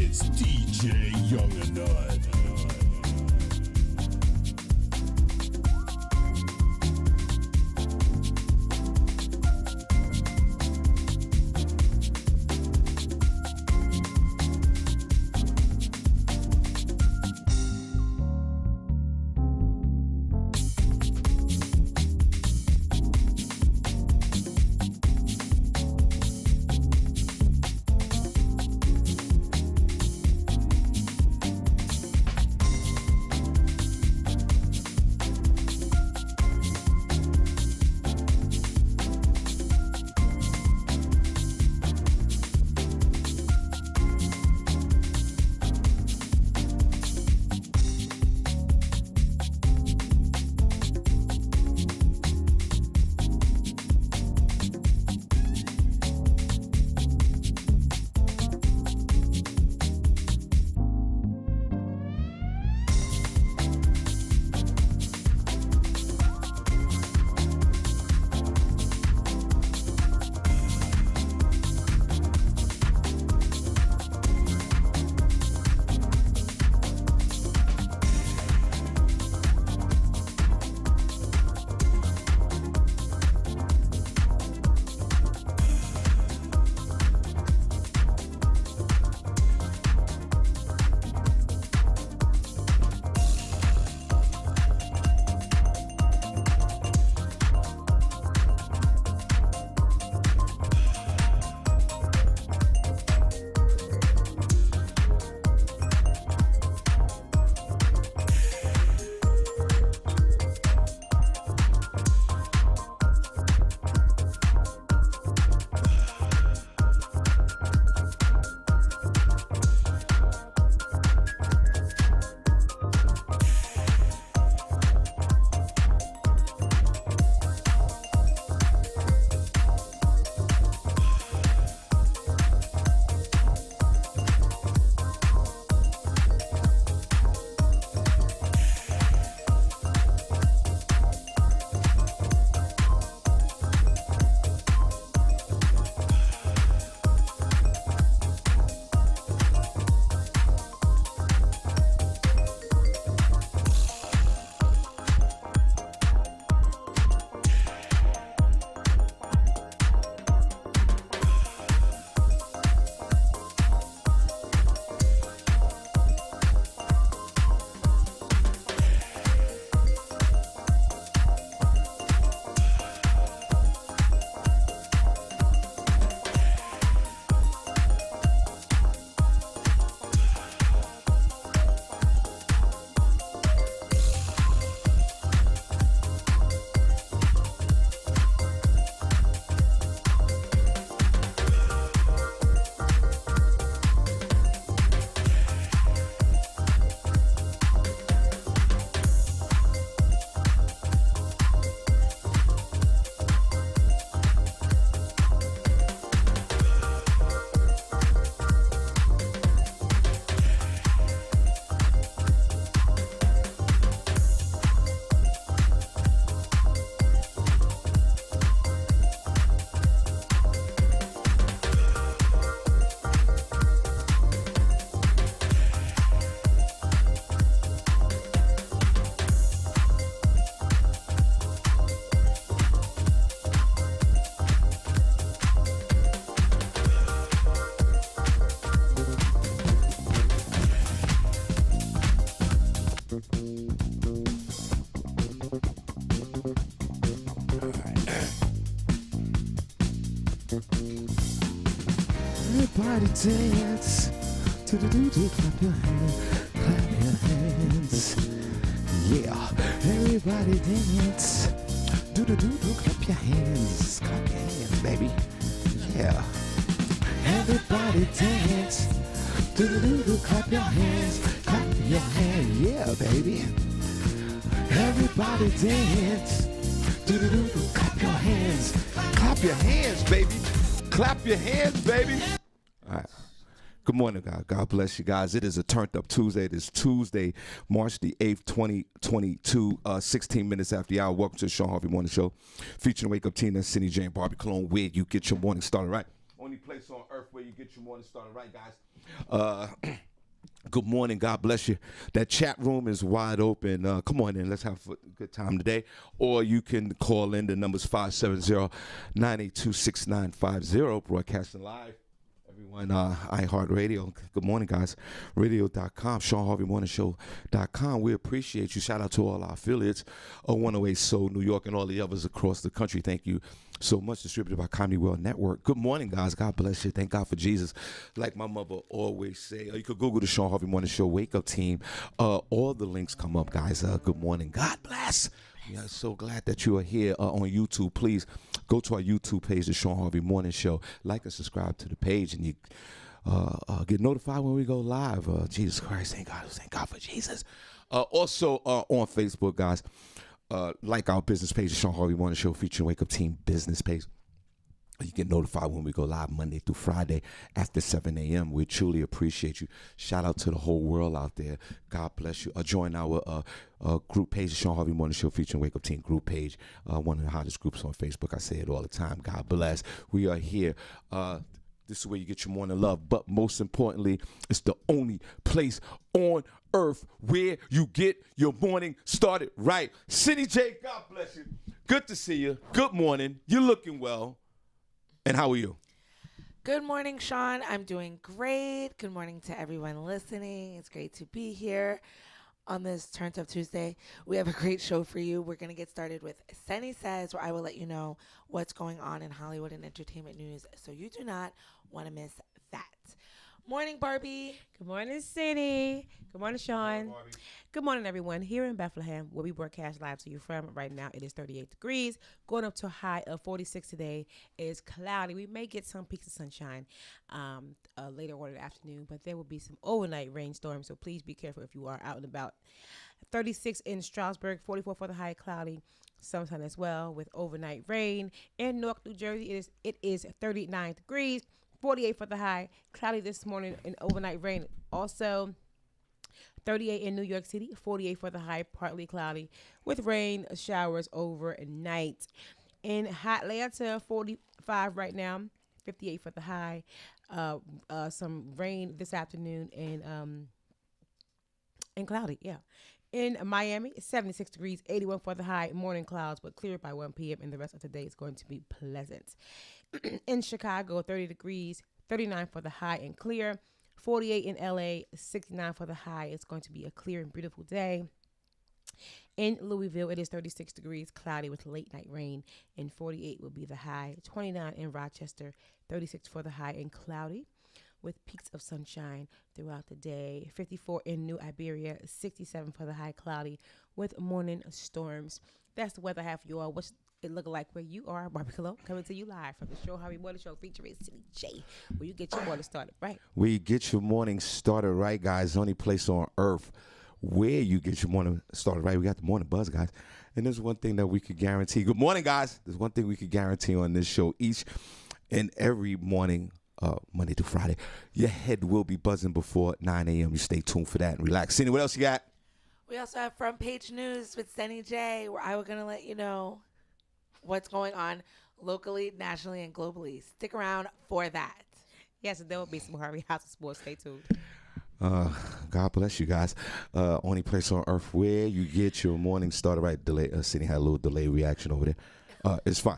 It's DJ Young and Nut. Everybody dance, do-do-do-do, clap your hands, yeah. Everybody dance, do-do-do-do, clap your hands, baby, yeah. Everybody dance, do-do-do-do, clap your hands, yeah, baby. Everybody dance, do-do-do-do, clap your hands, baby. Clap your hands, baby. All right. Good morning, God. God bless you guys. It is a Turned Up Tuesday. It is Tuesday, March the 8th, 2022, 16 minutes after the hour. Welcome to the Shawn Harvey Morning Show, featuring Wake Up Tina, Senny, Jane, Barbi, Cologne, where you get your morning started, right? On Only place on earth where you get your morning started right, guys. Good morning. God bless you. That chat room is wide open. Come on in. Let's have a good time today. Or you can call in. The number's 570-982-6950. Broadcasting live. Everyone, iHeartRadio. Good morning, guys. Radio.com, ShawnHarveyMorningShow.com. We appreciate you. Shout out to all our affiliates. 108 Soul, New York, and all the others across the country. Thank you so much. Distributed by Comedy World Network. Good morning, guys. God bless you. Thank God for Jesus. Like my mother always say, you could Google the Shawn Harvey Morning Show Wake Up Team. All the links come up, guys. Good morning. God bless. We are so glad that you are here on YouTube. Please go to our YouTube page, the Shawn Harvey Morning Show. Like and subscribe to the page, and you get notified when we go live. Jesus Christ, thank God for Jesus. Also on Facebook, guys, like our business page, the Shawn Harvey Morning Show featuring Wake Up Team business page. You get notified when we go live Monday through Friday after 7 a.m. We truly appreciate you. Shout out to the whole world out there. God bless you. Join our group page, the Shawn Harvey Morning Show featuring Wake Up Team group page. One of the hottest groups on Facebook. I say it all the time. God bless. We are here. This is where you get your morning love. But most importantly, it's the only place on earth where you get your morning started right. Senny J, God bless you. Good to see you. Good morning. You're looking well. And how are you? Good morning, Shawn. I'm doing great. Good morning to everyone listening. It's great to be here on this Turned Up Tuesday. We have a great show for you. We're going to get started with Senny Says, where I will let you know what's going on in Hollywood and entertainment news, so you do not want to miss that. Morning, Barbi. Good morning, Senny. Good morning, Shawn. Hi, Barbi. Good morning, everyone. Here in Bethlehem, where we broadcast live to you from, right now it is 38 degrees, going up to a high of 46 today. It is cloudy. We may get some peaks of sunshine later on in the afternoon, but there will be some overnight rainstorms, so please be careful if you are out and about. 36 in Strasburg, 44 for the high, cloudy, sunshine as well with overnight rain. In Newark, New Jersey, it is 39 degrees. 48 for the high, cloudy this morning and overnight rain. Also, 38 in New York City, 48 for the high, partly cloudy with rain showers overnight. In Atlanta, 45 right now, 58 for the high. Some rain this afternoon and cloudy, yeah. In Miami, 76 degrees, 81 for the high, morning clouds, but clear by 1 p.m. and the rest of the day is going to be pleasant. In Chicago, 30 degrees, 39 for the high and clear. 48 in LA, 69 for the high. It's going to be a clear and beautiful day. In Louisville, it is 36 degrees, cloudy with late night rain, and 48 will be the high. 29 in Rochester, 36 for the high and cloudy with peaks of sunshine throughout the day. 54 in New Iberia, 67 for the high, cloudy with morning storms. That's the weather I have for you all. What's it looking like where you are? Barbi Cologne coming to you live from the Shawn Harvey Morning Show featuring Senny J, where you get your morning started right. We get your morning started right, guys. Only place on earth where you get your morning started right. We got the morning buzz, guys. And there's one thing that we could guarantee. Good morning, guys. There's one thing we could guarantee on this show each and every morning, Monday through Friday. Your head will be buzzing before 9 a.m. You stay tuned for that and relax. Senny, what else you got? We also have front page news with Senny J, where I was going to let you know what's going on locally, nationally, and globally. Stick around for that. Yes, and there will be some Harvey House of Sports. Stay tuned. God bless you guys. Only place on earth where you get your morning started right. Delay. Senny had a little delay reaction over there. It's fine.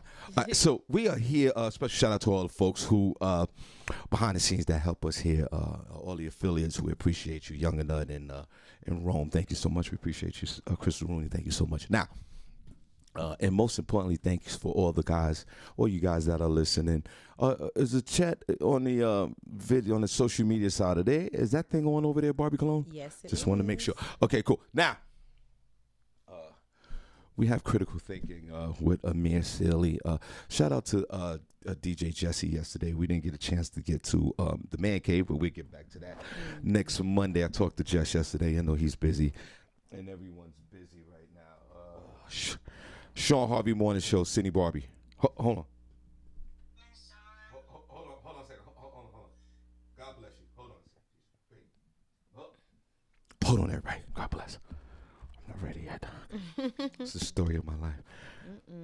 So we are here. Special shout out to all the folks who behind the scenes that help us here. All the affiliates. We appreciate you, Young and Nut in Rome. Thank you so much. We appreciate you, Crystal Rooney. Thank you so much. Now, and most importantly, thanks for all you guys that are listening. Is the chat on the video on the social media side of there? Is that thing on over there, Barbi Cologne? Yes, it Just want to make sure. Okay, cool. Now, we have critical thinking with Amir Sealy. Shout out to DJ Jesse yesterday. We didn't get a chance to get to the man cave, but we'll get back to that next Monday. I talked to Jess yesterday. I know he's busy, and everyone's busy right now. Shawn Harvey Morning Show, Senny Barbi. Hold on. Hold on a second. Hold on. God bless you. Hold on a second. Wait. Hold on, everybody. God bless. I'm not ready yet. It's the story of my life.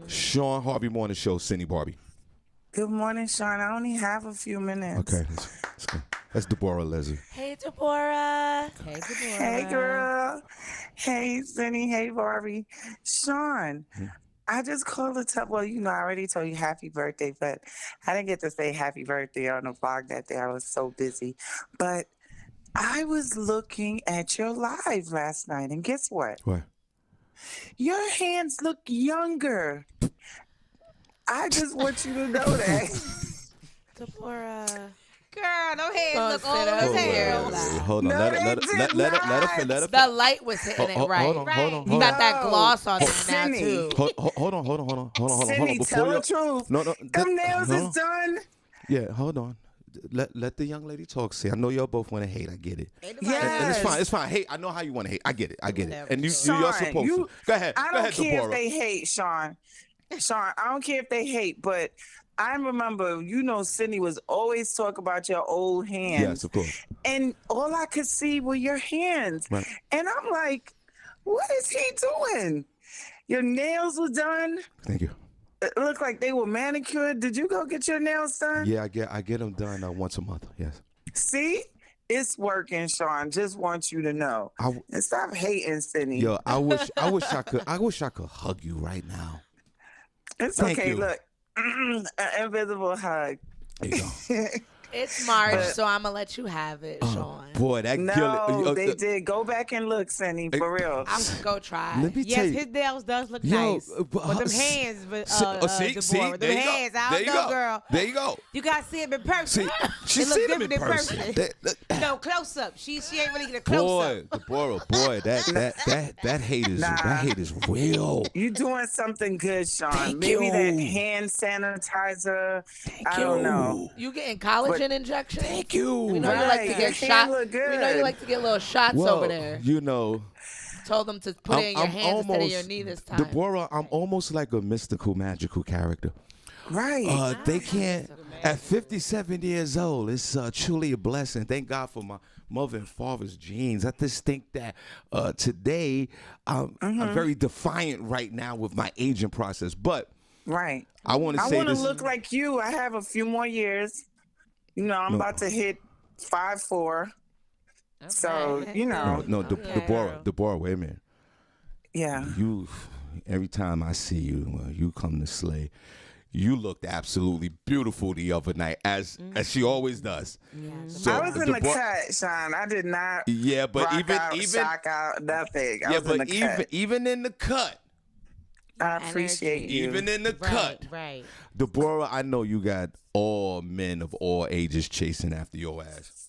Shawn Harvey Morning Show, Senny Barbi. Good morning, Sean. I only have a few minutes. Okay, let's go. That's Deborah Leslie. Hey, Deborah. Hey, Deborah. Hey, girl. Hey, Senny. Hey, Barbi. Sean, I just called to tell, well, I already told you happy birthday, but I didn't get to say happy birthday on the vlog that day. I was so busy. But I was looking at your live last night, and guess what? What? Your hands look younger. I just want you to know that. Deborah. Girl, no hands Don't look sit old up as here. hell. Hold on. No, Let they her did let her The light was hitting it right. Hold on. You got that No. gloss on there now, Senny. too. Hold on. Senny, tell the truth. No. Them nails is done. Yeah, hold on. Let the young lady talk. See, I know y'all both want to hate. I get it. Yes. And it's fine. Hey, I know how you want to hate. I get it. Whatever. And you're Sean, supposed to. Go ahead. I Go don't ahead, care Deborah. if they hate, Sean. Sean, I don't care if they hate, but I remember, Senny was always talk about your old hands. Yes, of course. And all I could see were your hands. Right. And I'm like, what is he doing? Your nails were done. Thank you. It looked like they were manicured. Did you go get your nails done? Yeah, I get them done once a month. Yes. See? It's working, Sean. Just want you to know. And stop hating, Senny. Yo, I wish I could hug you right now. It's Thank okay. you. Look, an invisible hug. There you go. It's March, so I'm going to let you have it, Sean. Boy, that No, they did. Go back and look, Senny, for real. I'm going to go try. Let me Yes, tell you. his nails does look Yo, nice. but- But them hands, See, Deborah, there them you hands, go. I There don't you know, go. girl. There you go. You got to see him in person. See, she It look seen him in different person. No, close up. She ain't really get a close Boy, up. Deborah, boy, that hate is that hate is real. You doing something good, Sean. Thank Maybe you. that hand sanitizer. I don't know. You getting collagen injections? Thank you. We know you like to Right, get your shots. hand look We know good. you like to get little shots Well, over there. Told them to put it in your hands instead of your knee this time. Deborah, I'm almost like a mystical, magical character. Right. They can't. At 57 years old, it's truly a blessing. Thank God for my mother and father's genes. I just think that today I'm very defiant right now with my aging process. But Right. I want to I say want to this. look like you. I have a few more years. I'm about to hit 5'4". So, No, Deborah, wait a minute. yeah. You, every time I see you, you come to Slay. You looked absolutely beautiful the other night, as she always does. So, I was in the Deborah- cut, Sean. I did not Yeah, but rock even out, shock out, nothing. I yeah, was in but the cut. even in the cut, I appreciate you. even in the cut, Right. Deborah, I know you got all men of all ages chasing after your ass.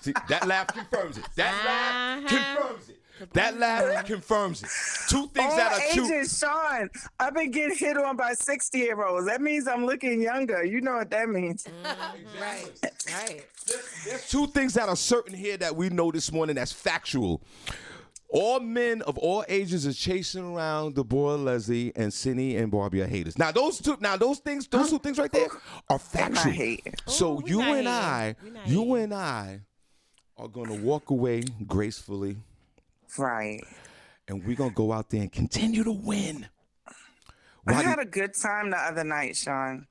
See, that laugh confirms it. That laugh confirms it. That laugh confirms it. Two things All that are true. ages, Sean. I've been getting hit on by 60-year-olds. That means I'm looking younger. You know what that means. Right. There's two things that are certain here that we know this morning that's factual. All men of all ages are chasing around Deborah Leslie and Senny and Barbi are haters. Now those two things right there are factual. hating. So we you not and hating. I are gonna walk away gracefully, Right. and we're gonna go out there and continue to win. I Why do- had a good time the other night, Sean.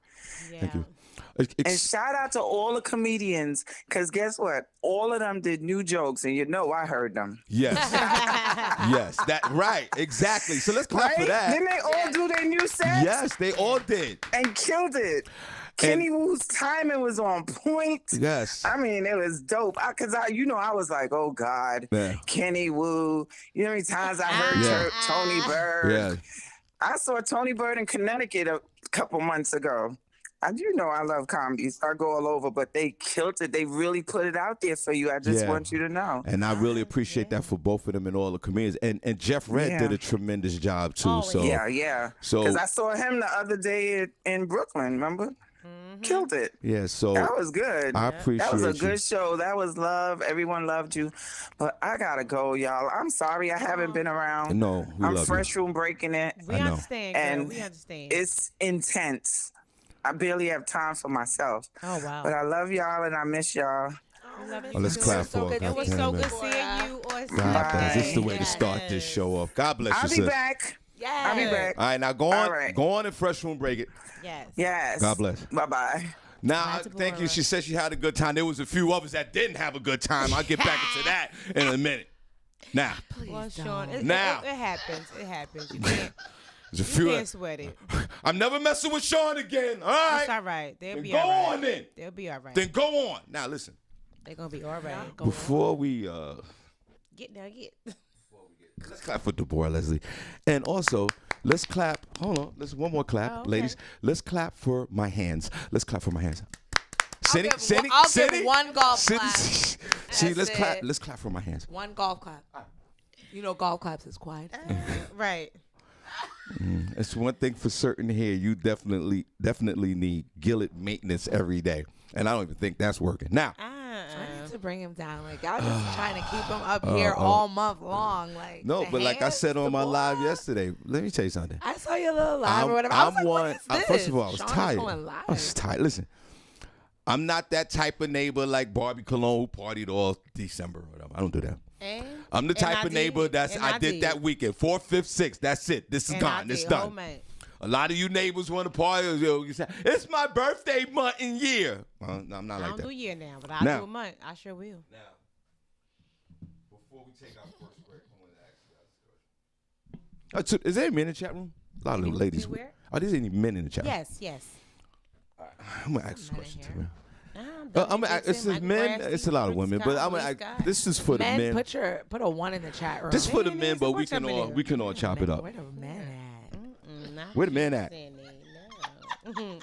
Yeah. Thank you. And shout out to all the comedians, because guess what? All of them did new jokes, and I heard them. Yes. Yes. That right. Exactly. So let's clap for that. Didn't they all do their new sets? Yes, they all did. And killed it. Kenny Wu's timing was on point. Yes. I mean, it was dope. Because I was like, oh, God, Yeah. Kenny Wu. You know how many times I heard Tony Bird? Yeah. I saw Tony Bird in Connecticut a couple months ago. I love comedy, so I go all over, but they killed it. They really put it out there for you. I just want you to know. And I really appreciate that for both of them and all the comedians. And Jeff Red did a tremendous job too. Oh, so Yeah. So Because I saw him the other day in Brooklyn, remember? Killed it. yeah, so That was good. I appreciate That was a you. good show. That was love. Everyone loved you. But I got to go, y'all. I'm sorry I haven't been around. No, we I'm love fresh room breaking it. We I know. understand, girl. And We understand. It's intense. I barely have time for myself. Oh, wow. But I love y'all and I miss y'all. Oh, let's clap for it. It was God so damn good it. seeing you on God bless. This is the way to Yes. start this show off. God bless you, I'll be sis. back. Yes. I'll be back. All right, now All right. go on and fresh room break it. Yes. Yes. God bless. Bye-bye. Now, Bye to thank you. Barbara. She said she had a good time. There was a few others that didn't have a good time. I'll get back into that in a minute. Now, Please Well, don't. Sean, it happens. It happens. You can't, there's a you few. can't sweat it. I'm never messing with Shawn again. All right. It's all right. They'll Then be go all right. on then. They'll be all right. Then go on. Now, listen. They're gonna be all right. Go Before we Get. let's clap for Deborah Leslie, and also let's clap. Hold on. Let's one more clap, Oh, okay. ladies. Let's clap for my hands. Let's clap for my hands. I'll give one golf clap. See, let's That's clap. it. Let's clap for my hands. One golf clap. You know, golf claps is quiet. Right. It's one thing for certain here. You definitely need gillet maintenance every day, and I don't even think that's working. Now, I need to bring him down. Like, y'all just trying to keep him up here all month long. Like, no, the but like I hands, said on the my ball. live yesterday, let me tell you something. I saw your little live or whatever. I was like, what is this? First of all, I was Sean is tired. going live. I was tired. Listen, I'm not that type of neighbor like Barbi Cologne who partied all December or whatever. I don't do that. I'm the type of neighbor I did that weekend. 4th, 5th, 6th. That's it. This is gone. It's done. A lot of you neighbors want to party. You say, it's my birthday month and year. Well, no, I'm not I like don't that. do year now, but I'll Now. do a month. I sure will. Now, before we take our first break, I want to ask you guys a question. Is there any men in the chat room? A lot of ladies. Where? Are there any men in the chat room? Yes. I'm going to ask this Men in question here. too, man. I'm It's men. It's a lot of women, but I'm gonna. This is for the Men, men. put a 1 in the chat room. This is for the Man, men, it's a but we what's up can in all here? chop it up. Where the men at? Where the men at? No.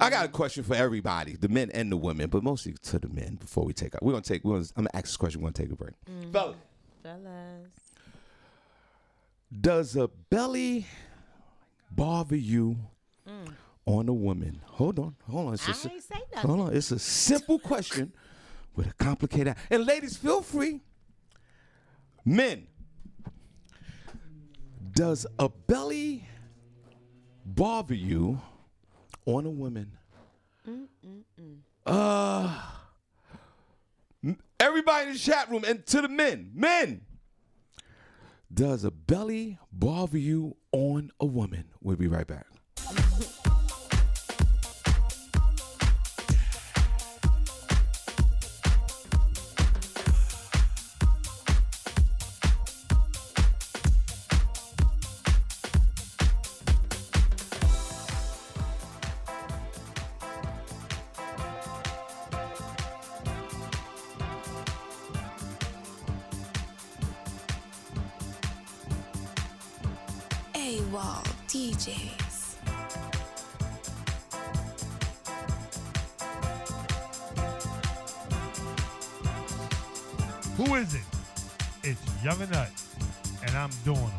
I got a question for everybody, the men and the women, but mostly to the men. Before we take out, I'm gonna ask this question. We're gonna take a break. Fellas, does a belly bother you on a woman? Hold on. It's I just ain't say nothing. hold on. It's a simple question with a complicated. And ladies, feel free. Men, does a belly bother you on a woman? Everybody in the chat room and to the men, does a belly bother you on a woman? We'll be right back. AWOL DJs. Who is it? It's Young and Nut, and I'm doing them.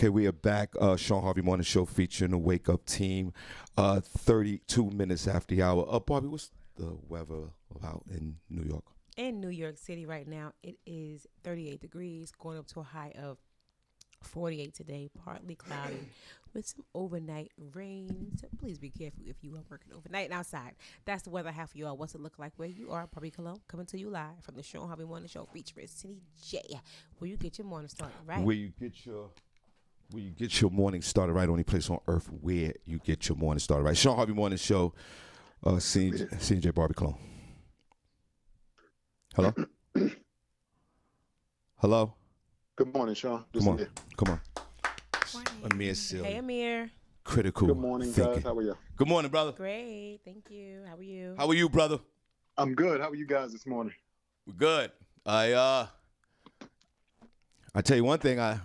Okay, we are back. Shawn Harvey Morning Show featuring the Wake Up Team. 32 minutes after the hour. Barbi, what's the weather about in New York? In New York City right now, it is 38 degrees, going up to a high of 48 today, partly cloudy with some overnight rain. So please be careful if you are working overnight and outside. That's the weather I have for you all. What's it look like where you are? Barbi Cologne coming to you live from the Shawn Harvey Morning Show featuring Senny J, where you get your morning started right. Where you get your morning started right, only place on earth where you get your morning started right. Shawn Harvey Morning Show, CJ Barbi Cologne. Hello? Hello? Good morning, Shawn. Come on. Come on. Morning. Amir Seal. Hey, Amir. Critical Good morning, thinking. guys. How are you? Good morning, brother. Great. Thank you. How are you? How are you, brother? I'm good. How are you guys this morning? We're good. I tell you one thing, I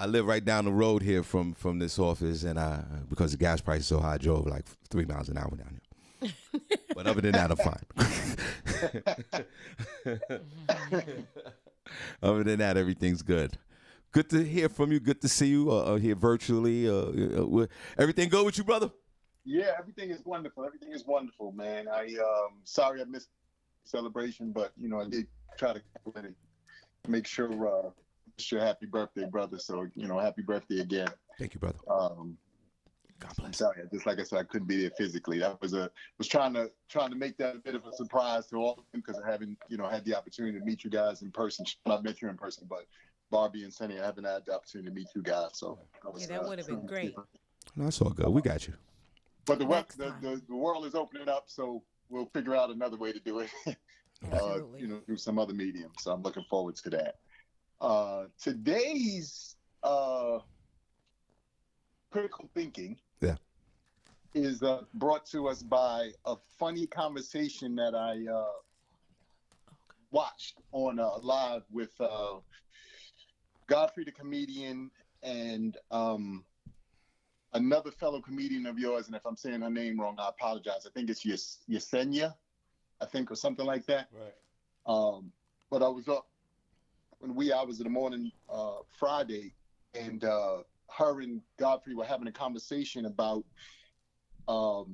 live right down the road here from this office, and because the gas price is so high, I drove like 3 miles an hour down here. But other than that, I'm fine. Other than that, everything's good. Good to hear from you. Good to see you here virtually. Everything good with you, brother? Yeah, everything is wonderful. Everything is wonderful, man. Sorry I missed the celebration, but I did try to make sure wish you a happy birthday, brother. So happy birthday again. Thank you, brother. God bless. I'm sorry, just like I said, I couldn't be there physically. That was trying to make that a bit of a surprise to all of them because I haven't had the opportunity to meet you guys in person. Not met you in person, but Barbi and Senny, I haven't had the opportunity to meet you guys. So that would have been great. No, that's all good. We got you. But the world is opening up, so we'll figure out another way to do it. Absolutely. Through some other medium. So I'm looking forward to that. Today's critical thinking is brought to us by a funny conversation that I watched on live with Godfrey the comedian and another fellow comedian of yours. And if I'm saying her name wrong, I apologize. I think it's Yesenia, I think, or something like that. Right. But I was up in wee hours of the morning Friday, and her and Godfrey were having a conversation about how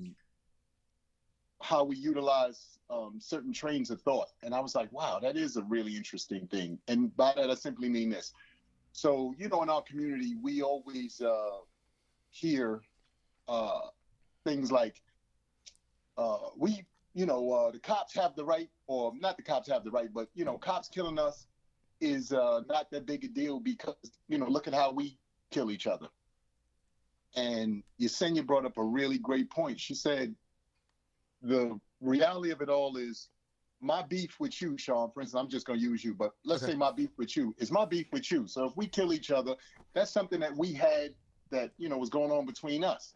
we utilize certain trains of thought. And I was like, wow, that is a really interesting thing. And by that, I simply mean this. So, in our community, we always hear things like, the cops have the right, or not the cops have the right, but, cops killing us is not that big a deal because, look at how we kill each other. And Yesenia brought up a really great point. She said, the reality of it all is my beef with you, Shawn, for instance, I'm just going to use you, but let's say my beef with you is my beef with you. So if we kill each other, that's something that we had that, was going on between us.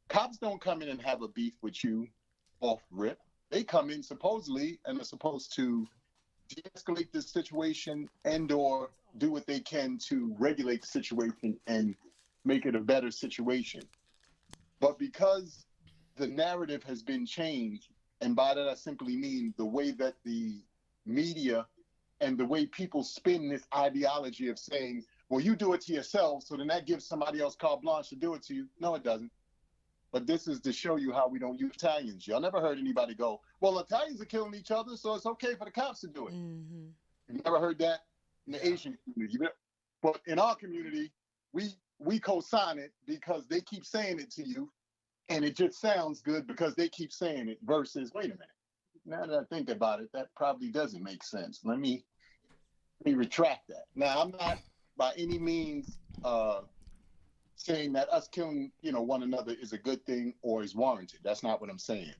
Cops don't come in and have a beef with you off rip. They come in supposedly and are supposed to de-escalate this situation and or do what they can to regulate the situation and make it a better situation. But because the narrative has been changed, and by that I simply mean the way that the media and the way people spin this ideology of saying, well, you do it to yourself, so then that gives somebody else carte blanche to do it to you. No, it doesn't. But this is to show you how we don't use Italians. Y'all never heard anybody go, well, Italians are killing each other, so it's okay for the cops to do it. Mm-hmm. You never heard that in the Asian community. But in our community, we co-sign it because they keep saying it to you, and it just sounds good because they keep saying it versus, wait a minute, now that I think about it, that probably doesn't make sense. Let me retract that. Now, I'm not by any means saying that us killing, one another is a good thing or is warranted. That's not what I'm saying.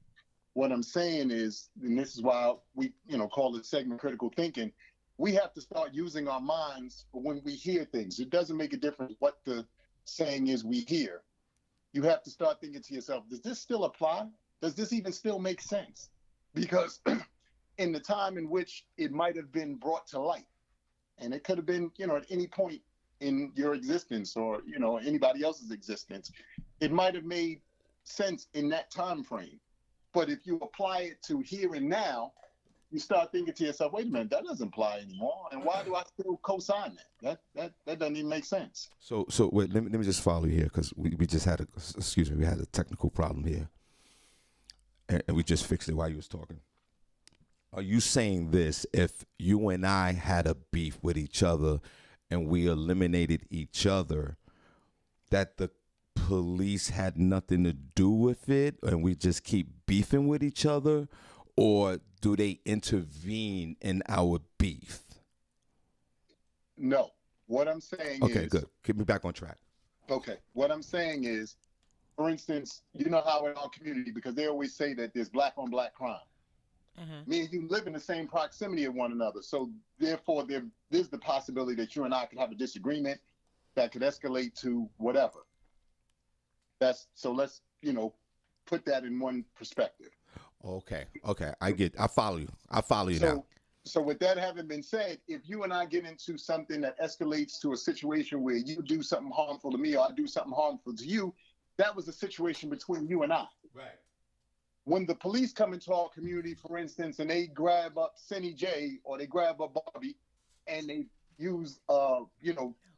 What I'm saying is, and this is why we, call this segment critical thinking, we have to start using our minds for when we hear things. It doesn't make a difference what the saying is we hear. You have to start thinking to yourself, does this still apply? Does this even still make sense? Because in the time in which it might have been brought to light, and it could have been, at any point in your existence or, anybody else's existence, it might have made sense in that time frame. But if you apply it to here and now, you start thinking to yourself, wait a minute, that doesn't apply anymore. And why do I still co-sign that? That doesn't even make sense. So wait, let me just follow you here because we just had we had a technical problem here, and we just fixed it while you was talking. Are you saying this? If you and I had a beef with each other, and we eliminated each other, that the police had nothing to do with it, and we just keep beefing with each other, or do they intervene in our beef? No. What I'm saying is... Okay, good. Get me back on track. Okay. What I'm saying is, for instance, you know how in our community, because they always say that there's black on black crime. Me and you live in the same proximity of one another. So therefore, there's the possibility that you and I could have a disagreement that could escalate to whatever. So let's, put that in one perspective. Okay. I follow you now. So with that having been said, if you and I get into something that escalates to a situation where you do something harmful to me or I do something harmful to you, that was a situation between you and I. Right. When the police come into our community, for instance, and they grab up Senny J or they grab up Barbi and they use,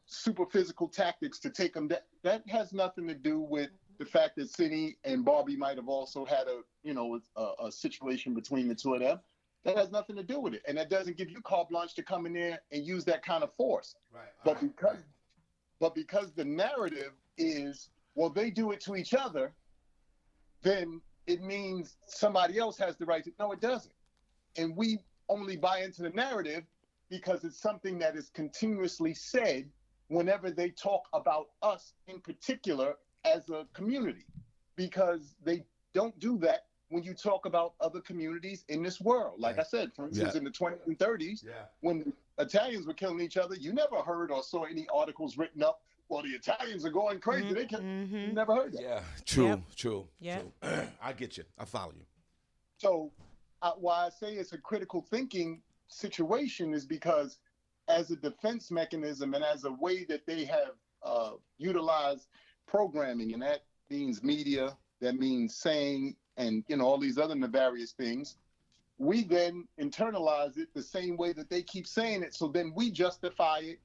super physical tactics to take them down, that has nothing to do with the fact that Senny and Barbi might have also had a situation between the two of them. That has nothing to do with it. And that doesn't give you carte blanche to come in there and use that kind of force. Right. But because the narrative is, well, they do it to each other, then it means somebody else has the right to. No, it doesn't. And we only buy into the narrative because it's something that is continuously said whenever they talk about us in particular as a community, because they don't do that when you talk about other communities in this world. Like I said, for instance, in the 20s and 30s, when the Italians were killing each other, you never heard or saw any articles written up, well, the Italians are going crazy. You never heard that. Yeah, true. Yeah. I get you. I follow you. So why I say it's a critical thinking situation is because as a defense mechanism and as a way that they have utilized programming, and that means media, that means saying, and all these other nefarious things, we then internalize it the same way that they keep saying it. So then we justify it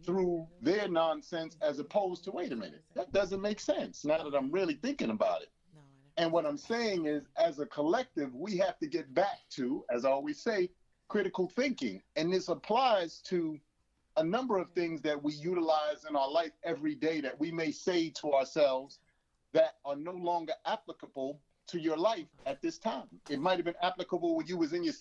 through their nonsense, as opposed to, wait a minute, that doesn't make sense now that I'm really thinking about it. And what I'm saying is, as a collective, we have to get back to, as I always say, critical thinking. And this applies to a number of things that we utilize in our life every day that we may say to ourselves that are no longer applicable to your life at this time. It might have been applicable when you was in your